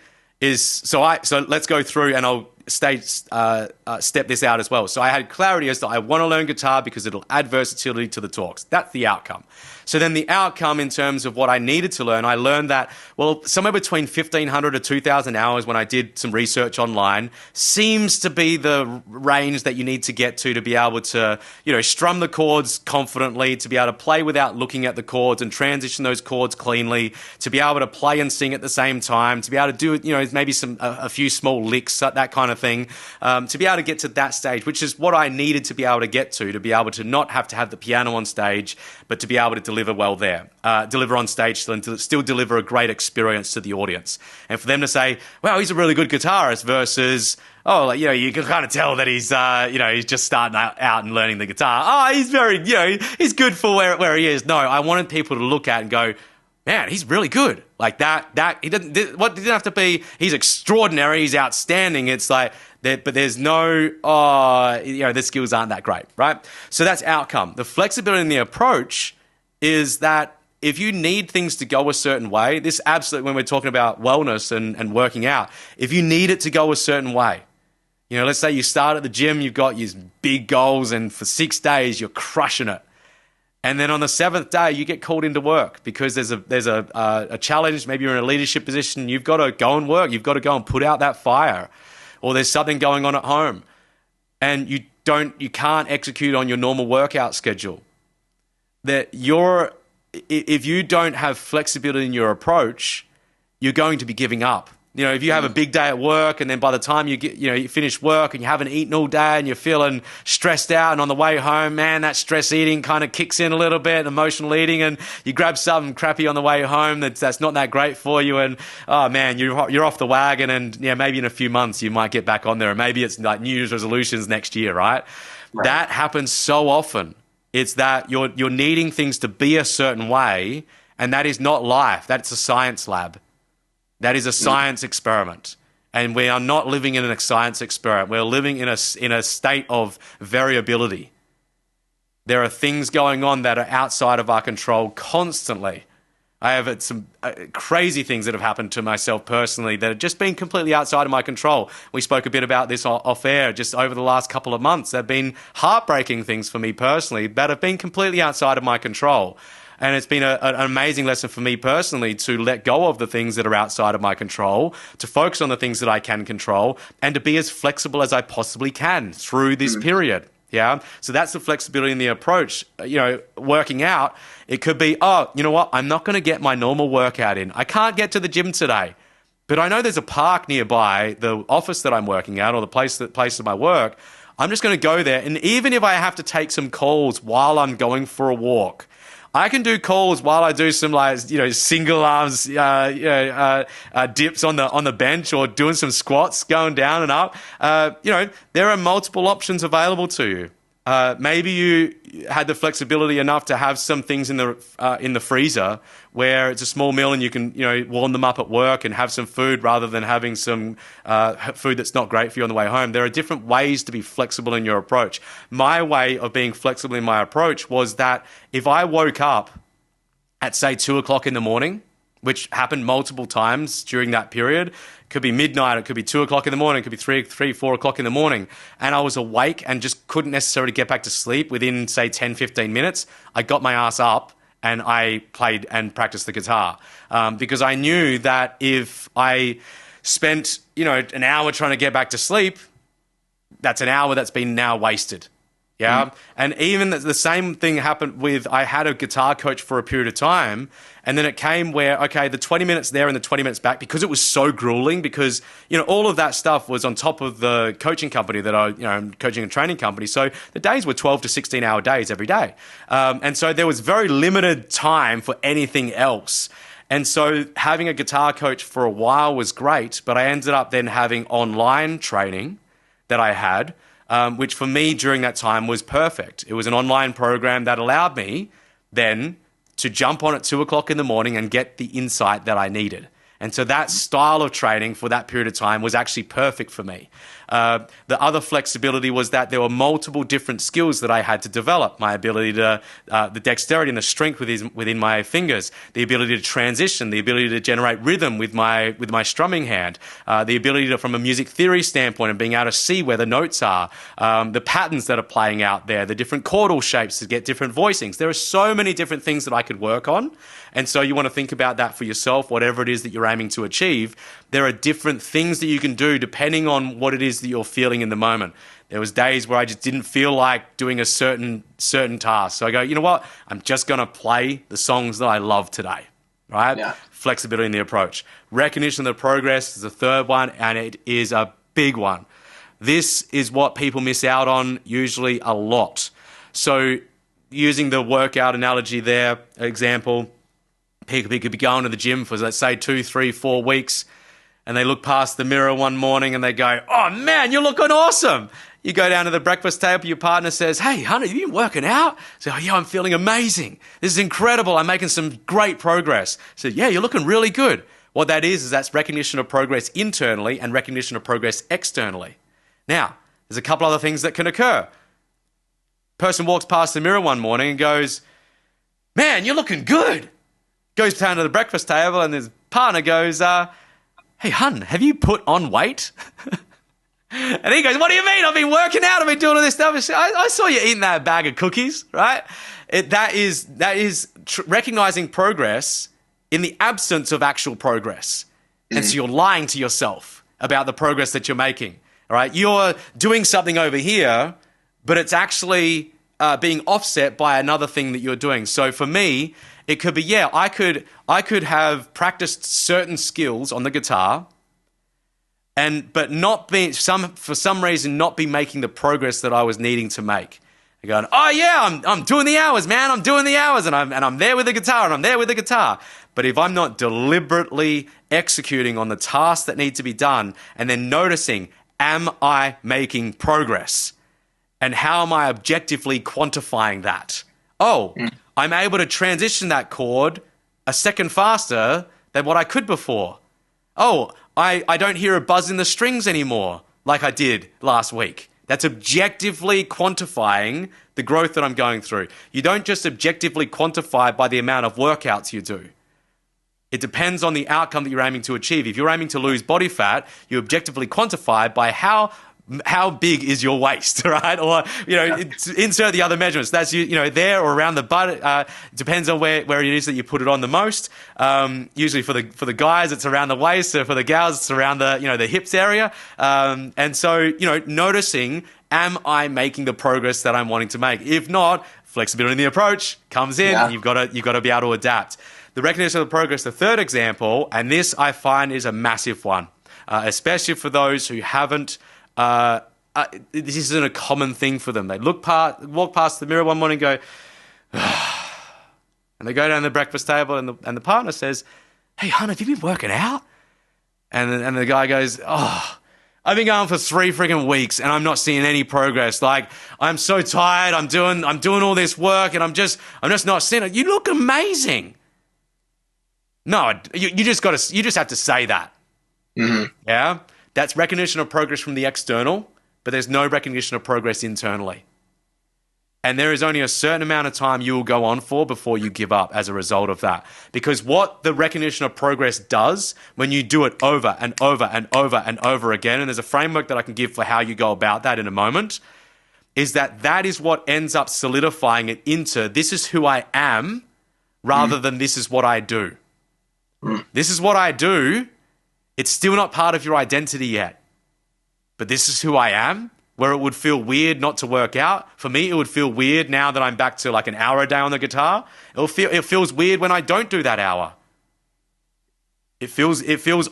[SPEAKER 1] so let's go through and I'll step this out as well. So I had clarity as to I want to learn guitar because it'll add versatility to the talks. That's the outcome. So then the outcome in terms of what I needed to learn, I learned that, well, somewhere between 1,500 to 2,000 hours when I did some research online seems to be the range that you need to get to be able to, strum the chords confidently, to be able to play without looking at the chords and transition those chords cleanly, to be able to play and sing at the same time, to be able to do, maybe a few small licks, that kind of thing, to be able to get to that stage, which is what I needed to be able to get to be able to not have to have the piano on stage, but to be able to deliver well there, deliver on stage and to still deliver a great experience to the audience. And for them to say, wow, he's a really good guitarist versus, you can kind of tell that he's, he's just starting out and learning the guitar. Oh, he's very, he's good for where he is. No, I wanted people to look at and go, man, he's really good. Like that he didn't have to be, he's extraordinary, he's outstanding. It's like, but there's no, the skills aren't that great, right? So that's outcome. The flexibility in the approach is that if you need things to go a certain way, this absolutely, when we're talking about wellness and working out, if you need it to go a certain way, let's say you start at the gym, you've got these big goals and for 6 days you're crushing it. And then on the 7th day, you get called into work because there's a challenge. Maybe you're in a leadership position. You've got to go and work. You've got to go and put out that fire. Or there's something going on at home. And you can't execute on your normal workout schedule. If you don't have flexibility in your approach, you're going to be giving up. If you have a big day at work and then by the time you finish work and you haven't eaten all day and you're feeling stressed out and on the way home, man, that stress eating kind of kicks in a little bit, emotional eating, and you grab something crappy on the way home that's not that great for you, and oh man, you're off the wagon, and maybe in a few months you might get back on there, and maybe it's like New Year's resolutions next year, right? That happens so often. It's that you're needing things to be a certain way, and that is not life. That's a science lab. That is a science experiment. And we are not living in a science experiment. We're living in a state of variability. There are things going on that are outside of our control constantly. I have had some crazy things that have happened to myself personally that have just been completely outside of my control. We spoke a bit about this off air just over the last couple of months. There have been heartbreaking things for me personally that have been completely outside of my control. And it's been an amazing lesson for me personally to let go of the things that are outside of my control, to focus on the things that I can control, and to be as flexible as I possibly can through this period. Yeah. So that's the flexibility in the approach. Working out, it could be, you know what? I'm not going to get my normal workout in. I can't get to the gym today, but I know there's a park nearby the office that I'm working at or the place of my work. I'm just going to go there. And even if I have to take some calls while I'm going for a walk, I can do calls while I do some single arms dips on the bench or doing some squats going down and up. There are multiple options available to you. Maybe you had the flexibility enough to have some things in the freezer where it's a small meal and you can warm them up at work and have some food rather than having some food that's not great for you on the way home. There are different ways to be flexible in your approach. My way of being flexible in my approach was that if I woke up at say 2:00 in the morning, which happened multiple times during that period. It could be midnight, it could be 2:00 in the morning, it could be 4 o'clock in the morning. And I was awake and just couldn't necessarily get back to sleep within, say, 10, 15 minutes. I got my ass up and I played and practiced the guitar because I knew that if I spent, an hour trying to get back to sleep, that's an hour that's been now wasted. Yeah. And even the same thing happened with, I had a guitar coach for a period of time. And then it came where, okay, the 20 minutes there and the 20 minutes back, because it was so grueling, because, all of that stuff was on top of the coaching company that coaching and training company. So the days were 12 to 16 hour days every day. And so there was very limited time for anything else. And so having a guitar coach for a while was great, but I ended up then having online training that I had, which for me during that time was perfect. It was an online program that allowed me then to jump on at 2:00 in the morning and get the insight that I needed. And so that style of training for that period of time was actually perfect for me. The other flexibility was that there were multiple different skills that I had to develop. My ability to, the dexterity and the strength within my fingers, the ability to transition, the ability to generate rhythm with my strumming hand, the ability to, from a music theory standpoint, and being able to see where the notes are, the patterns that are playing out there, the different chordal shapes to get different voicings. There are so many different things that I could work on. And so you want to think about that for yourself, whatever it is that you're aiming to achieve. There are different things that you can do depending on what it is that you're feeling in the moment. There was days where I just didn't feel like doing a certain task. So I go, you know what? I'm just going to play the songs that I love today, right? Yeah. Flexibility in the approach. Recognition of the progress is the third one, and it is a big one. This is what people miss out on usually a lot. So using the workout analogy there, example, people could be going to the gym for, let's say, 2, 3, 4 weeks, and they look past the mirror one morning and they go, oh man, you're looking awesome. You go down to the breakfast table, your partner says, hey, honey, have you been working out? So, oh, yeah, I'm feeling amazing. This is incredible. I'm making some great progress. So, yeah, you're looking really good. What that is that's recognition of progress internally and recognition of progress externally. Now, there's a couple other things that can occur. Person walks past the mirror one morning and goes, man, you're looking good. Goes down to the breakfast table and his partner goes, hey, hun, have you put on weight? And he goes, what do you mean? I've been working out. I've been doing all this stuff. I saw you eating that bag of cookies, right? That is recognizing progress in the absence of actual progress. And so you're lying to yourself about the progress that you're making, all right? You're doing something over here, but it's actually being offset by another thing that you're doing. So for me, it could be, yeah, I could have practiced certain skills on the guitar, but not be for some reason not be making the progress that I was needing to make. I'm going, oh yeah, I'm doing the hours, man. I'm doing the hours, and I'm there with the guitar, and I'm there with the guitar. But if I'm not deliberately executing on the tasks that need to be done, and then noticing, am I making progress? And how am I objectively quantifying that? Oh, I'm able to transition that chord a second faster than what I could before. Oh, I don't hear a buzz in the strings anymore like I did last week. That's objectively quantifying the growth that I'm going through. You don't just objectively quantify by the amount of workouts you do. It depends on the outcome that you're aiming to achieve. If you're aiming to lose body fat, you objectively quantify by how big is your waist, right? Or, insert the other measurements. That's, there or around the butt. Depends on where it is that you put it on the most. Usually for the guys, it's around the waist. So for the gals, it's around the hips area. And so, noticing, am I making the progress that I'm wanting to make? If not, flexibility in the approach comes in. Yeah. And you've got to be able to adapt. The recognition of the progress, the third example, and this I find is a massive one, especially for those who haven't. This isn't a common thing for them. They walk past the mirror one morning and go, and they go down to the breakfast table, and the partner says, hey, hon, have you been working out? And the guy goes, oh, I've been going for 3 freaking weeks and I'm not seeing any progress. Like, I'm so tired. I'm doing all this work and I'm just not seeing it. You look amazing. No, you just have to say that. Mm-hmm. Yeah. That's recognition of progress from the external, but there's no recognition of progress internally. And there is only a certain amount of time you will go on for before you give up as a result of that. Because what the recognition of progress does when you do it over and over and over and over again, and there's a framework that I can give for how you go about that in a moment, is that is what ends up solidifying it into this is who I am rather than this is what I do. This is what I do. It's still not part of your identity yet. But this is who I am where it would feel weird not to work out. For me, it would feel weird now that I'm back to like an hour a day on the guitar. It feels weird when I don't do that hour. It feels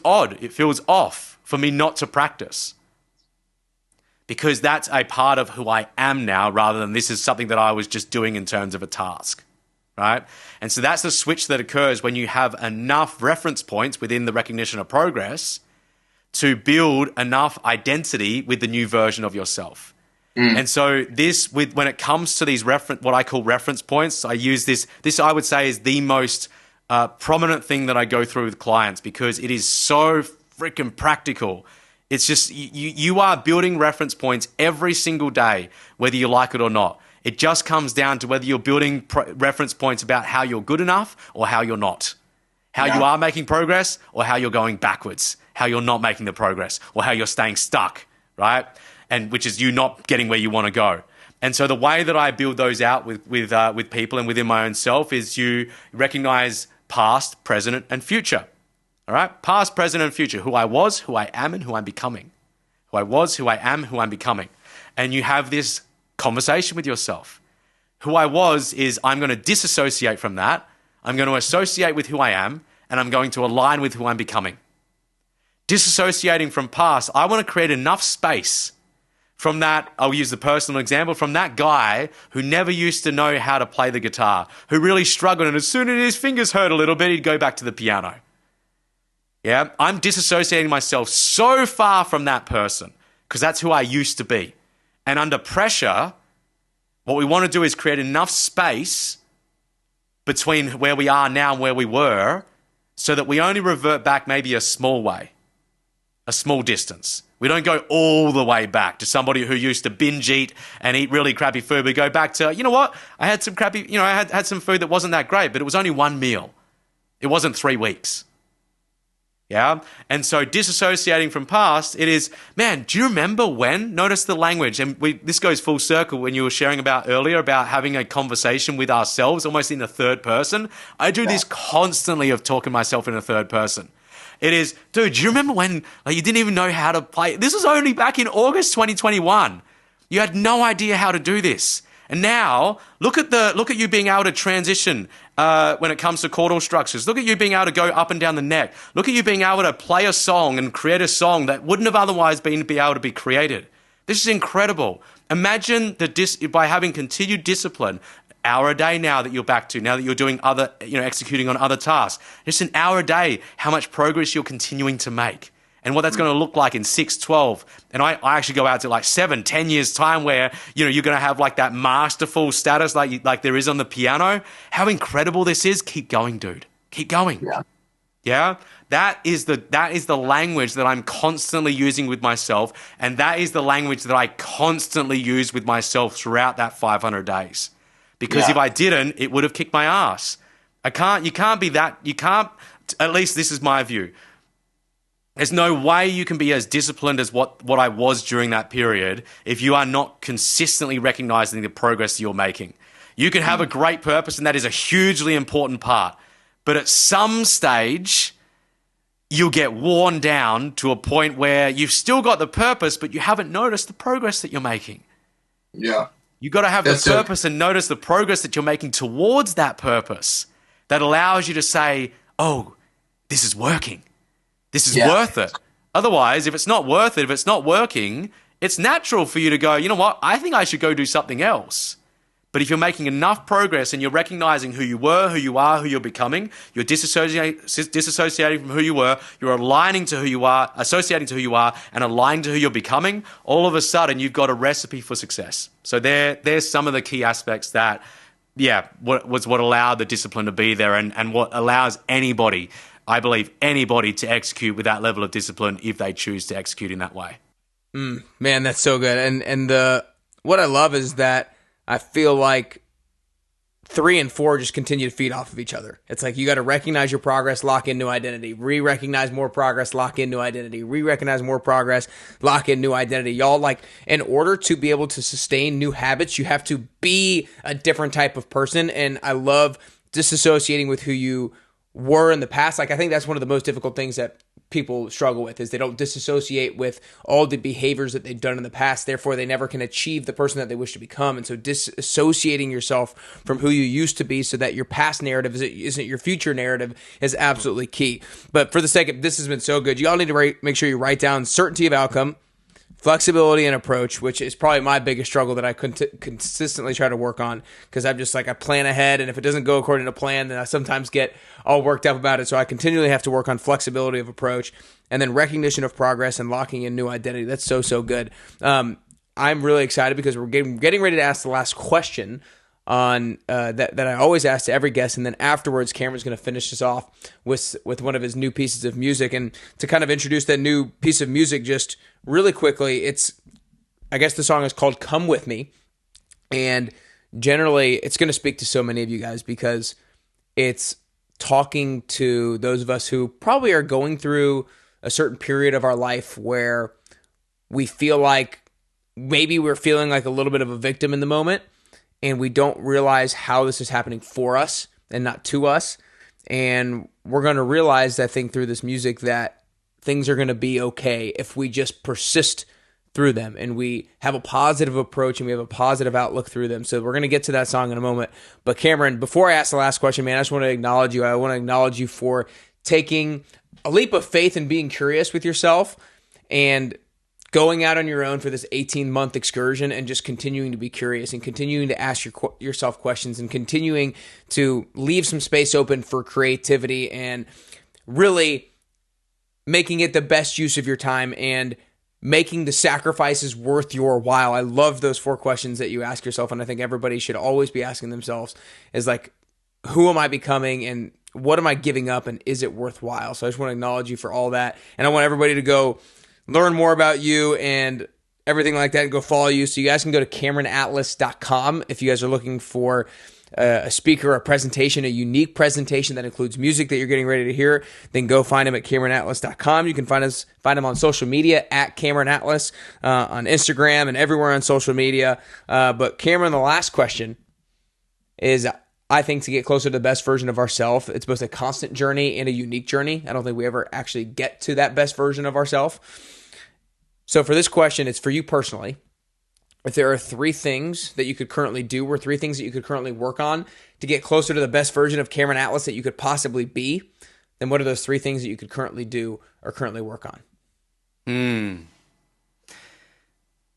[SPEAKER 1] odd. It feels off for me not to practice. Because that's a part of who I am now, rather than this is something that I was just doing in terms of a task, right? And so that's the switch that occurs when you have enough reference points within the recognition of progress to build enough identity with the new version of yourself. And so when it comes to these what I call reference points, I use this I would say is the most prominent thing that I go through with clients, because it is so freaking practical. It's just you are building reference points every single day, whether you like it or not. It just comes down to whether you're building reference points about how you're good enough or how you're not. How you are making progress or how you're going backwards. How you're not making the progress or how you're staying stuck, right? And which is you not getting where you want to go. And so the way that I build those out with people and within my own self is you recognize past, present, and future. All right? Past, present, and future. Who I was, who I am, and who I'm becoming. Who I was, who I am, who I'm becoming. And you have this conversation with yourself. Who I was is I'm going to disassociate from that. I'm going to associate with who I am, and I'm going to align with who I'm becoming. Disassociating from past, I want to create enough space from that. I'll use the personal example from that guy who never used to know how to play the guitar, who really struggled, and as soon as his fingers hurt a little bit, he'd go back to the piano. Yeah, I'm disassociating myself so far from that person because that's who I used to be. And under pressure, what we want to do is create enough space between where we are now and where we were so that we only revert back maybe a small way, a small distance. We don't go all the way back to somebody who used to binge eat and eat really crappy food. We go back to, you know what? I had some crappy, I had some food that wasn't that great, but it was only one meal. It wasn't 3 weeks. Yeah. And so disassociating from past, it is, man, do you remember when? Notice the language. And this goes full circle when you were sharing about earlier about having a conversation with ourselves almost in the third person. I do this constantly of talking myself in the third person. It is, dude, do you remember when you didn't even know how to play? This was only back in August 2021. You had no idea how to do this. And now look at you being able to transition when it comes to chordal structures. Look at you being able to go up and down the neck. Look at you being able to play a song and create a song that wouldn't have otherwise be able to be created. This is incredible. Imagine by having continued discipline, hour a day now that you're back to, now that you're doing executing on other tasks, just an hour a day, how much progress you're continuing to make. And what that's going to look like in 6, 12, and I actually go out to like 7, 10 years time where, you're going to have like that masterful status like there is on the piano. How incredible this is. Keep going, dude. Keep going. Yeah. That is the language that I'm constantly using with myself. And that is the language that I constantly use with myself throughout that 500 days. Because if I didn't, it would have kicked my ass. At least this is my view. There's no way you can be as disciplined as what I was during that period if you are not consistently recognizing the progress you're making. You can have a great purpose, and that is a hugely important part. But at some stage, you'll get worn down to a point where you've still got the purpose, but you haven't noticed the progress that you're making.
[SPEAKER 3] Yeah.
[SPEAKER 1] You've got to have the purpose and notice the progress that you're making towards that purpose that allows you to say, oh, this is working. This is worth it. Otherwise, if it's not worth it, if it's not working, it's natural for you to go, you know what? I think I should go do something else. But if you're making enough progress and you're recognizing who you were, who you are, who you're becoming, you're disassociating from who you were, you're aligning to who you are, associating to who you are, and aligning to who you're becoming, all of a sudden you've got a recipe for success. So there's some of the key aspects that, what allowed the discipline to be there and what allows anybody, I believe, to execute with that level of discipline if they choose to execute in that way.
[SPEAKER 2] Man, that's so good. And what I love is that I feel like 3 and 4 just continue to feed off of each other. It's like you got to recognize your progress, lock in new identity, re-recognize more progress, lock in new identity, re-recognize more progress, lock in new identity. Y'all, like, in order to be able to sustain new habits, you have to be a different type of person. And I love disassociating with who you were in the past. Like, I think that's one of the most difficult things that people struggle with, is they don't disassociate with all the behaviors that they've done in the past. Therefore, they never can achieve the person that they wish to become. And so disassociating yourself from who you used to be so that your past narrative isn't your future narrative is absolutely key. But for the sake of, this has been so good. You all need to make sure you write down certainty of outcome, flexibility and approach, which is probably my biggest struggle that I consistently try to work on, because I'm just like, I plan ahead, and if it doesn't go according to plan, then I sometimes get all worked up about it. So I continually have to work on flexibility of approach, and then recognition of progress and locking in new identity. That's so good. I'm really excited because we're getting ready to ask the last question on that I always ask to every guest, and then afterwards Cameron's going to finish us off with one of his new pieces of music. And to kind of introduce that new piece of music just really quickly, I guess the song is called Come With Me, and generally it's going to speak to so many of you guys because it's talking to those of us who probably are going through a certain period of our life where we feel like maybe we're feeling like a little bit of a victim in the moment, and we don't realize how this is happening for us and not to us. And we're going to realize, I think, through this music that things are going to be okay if we just persist through them and we have a positive approach and we have a positive outlook through them. So we're going to get to that song in a moment. But Cameron, before I ask the last question, man, I just want to acknowledge you. I want to acknowledge you for taking a leap of faith and being curious with yourself and going out on your own for this 18-month excursion and just continuing to be curious and continuing to ask yourself questions and continuing to leave some space open for creativity and really making it the best use of your time and making the sacrifices worth your while. I love those 4 questions that you ask yourself, and I think everybody should always be asking themselves is like, who am I becoming and what am I giving up, and is it worthwhile? So I just want to acknowledge you for all that, and I want everybody to go learn more about you and everything like that and go follow you. So you guys can go to CameronAtlas.com if you guys are looking for a speaker, a presentation, a unique presentation that includes music that you're getting ready to hear. Then go find him at CameronAtlas.com. You can find him on social media at Cameron Atlas, on Instagram and everywhere on social media. But Cameron, the last question is, I think, to get closer to the best version of ourselves, it's both a constant journey and a unique journey. I don't think we ever actually get to that best version of ourselves. So for this question, it's for you personally. If there are 3 things that you could currently do or 3 things that you could currently work on to get closer to the best version of Cameron Atlas that you could possibly be, then what are those 3 things that you could currently do or currently work on?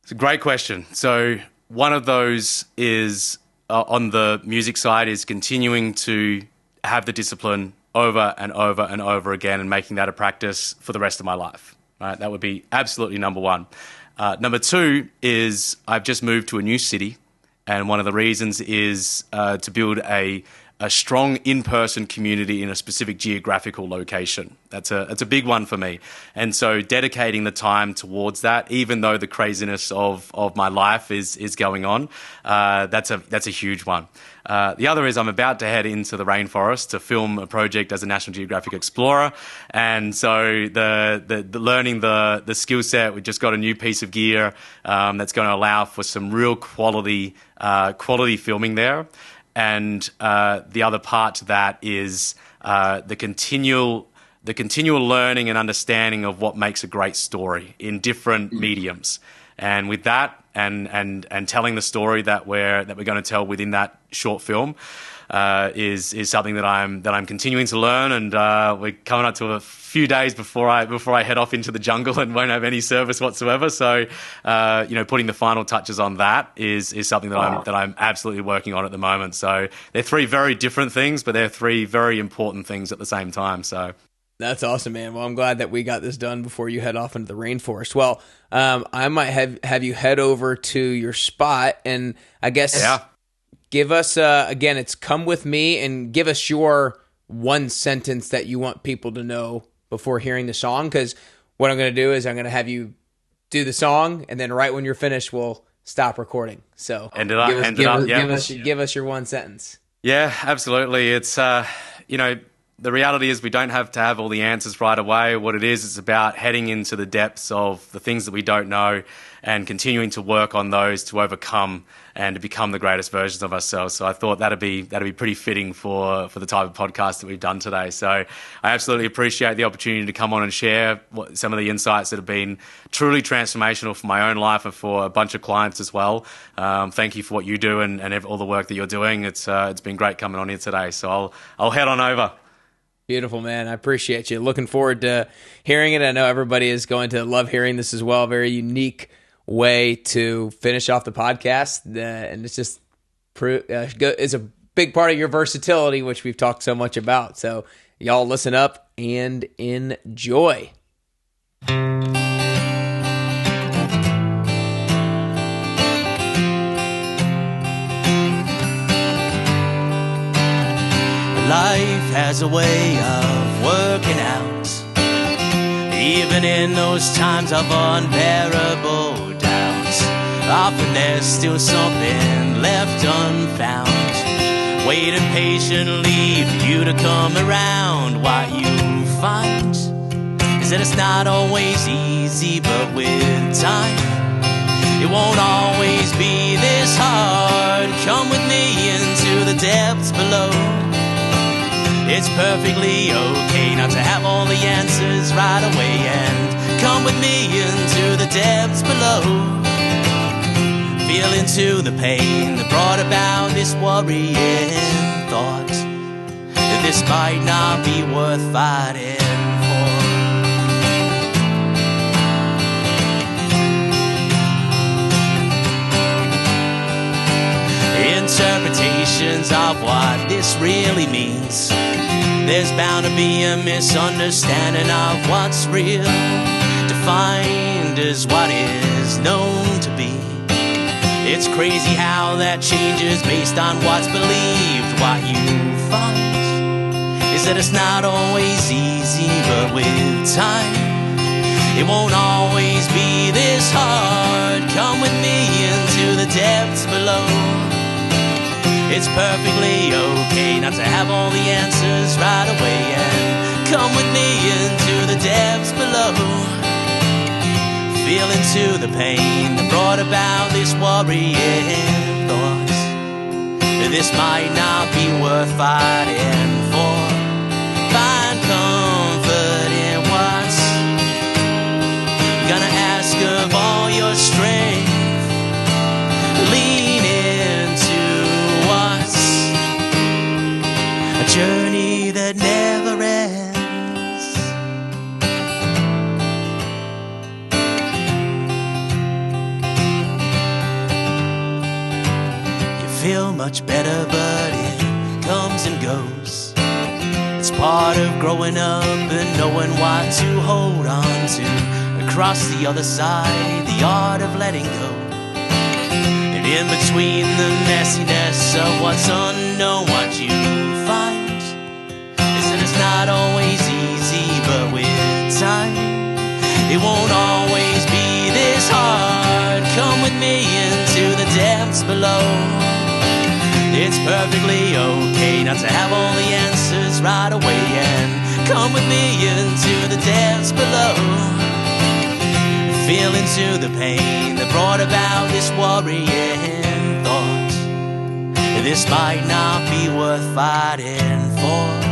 [SPEAKER 1] It's a great question. So one of those is on the music side is continuing to have the discipline over and over and over again and making that a practice for the rest of my life. Right? That would be absolutely number 1. Number 2 is I've just moved to a new city, and one of the reasons is to build a strong in-person community in a specific geographical location. That's a big one for me. And so dedicating the time towards that, even though the craziness of my life is going on, that's a huge one. The other is I'm about to head into the rainforest to film a project as a National Geographic Explorer. And so the learning the skill set, we just got a new piece of gear that's going to allow for some real quality filming there. And the other part to that is the continual learning and understanding of what makes a great story in different mediums. And with that, and telling the story that we're going to tell within that short film is something that I'm continuing to learn. And we're coming up to a few days before I head off into the jungle and won't have any service whatsoever. So putting the final touches on that is something that I'm absolutely working on at the moment. So they're 3 very different things, but they're 3 very important things at the same time. So.
[SPEAKER 2] That's awesome, man. Well, I'm glad that we got this done before you head off into the rainforest. Well, I might have you head over to your spot, and I guess give us, again, it's Come With Me, and give us your 1 sentence that you want people to know before hearing the song, because what I'm going to do is I'm going to have you do the song, and then right when you're finished, we'll stop recording. So give us your 1 sentence.
[SPEAKER 1] Yeah, absolutely. It's, the reality is we don't have to have all the answers right away. What it is, it's about heading into the depths of the things that we don't know and continuing to work on those to overcome and to become the greatest versions of ourselves. So I thought that'd be pretty fitting for the type of podcast that we've done today. So I absolutely appreciate the opportunity to come on and share some of the insights that have been truly transformational for my own life and for a bunch of clients as well. Thank you for what you do and all the work that you're doing. It's been great coming on here today. So I'll head on over.
[SPEAKER 2] Beautiful, man. I appreciate you. Looking forward to hearing it. I know everybody is going to love hearing this as well. Very unique way to finish off the podcast, and it's just it's a big part of your versatility, which we've talked so much about. So y'all listen up and enjoy.
[SPEAKER 3] Life has a way of working out, even in those times of unbearable doubts. Often there's still something left unfound, waiting patiently for you to come around. What you find is that it's not always easy, but with time it won't always be this hard. Come with me into the depths below. It's perfectly okay not to have all the answers right away, and come with me into the depths below. Feel into the pain that brought about this worrying thought, that this might not be worth fighting for. Interpretations of what this really means. There's bound to be a misunderstanding of what's real, defined as what is known to be. It's crazy how that changes based on what's believed. What you find is that it's not always easy, but with time it won't always be this hard. Come with me into the depths below. It's perfectly okay not to have all the answers right away, and come with me into the depths below. Feel into the pain that brought about this worrying thoughts, that this might not be worth fighting for. Find comfort in what's gonna ask of all your strength. Lean into what's a journey that never ends. You feel much better, but it comes and goes. It's part of growing up and knowing what to hold on to. Across the other side, the art of letting go. And in between the messiness of what's unknown, what you find is that it's not always easy, but with time it won't always be this hard. Come with me into the depths below. It's perfectly okay not to have all the answers right away, and come with me into the depths below. Feel into the pain that brought about this worrying thought, this might not be worth fighting for.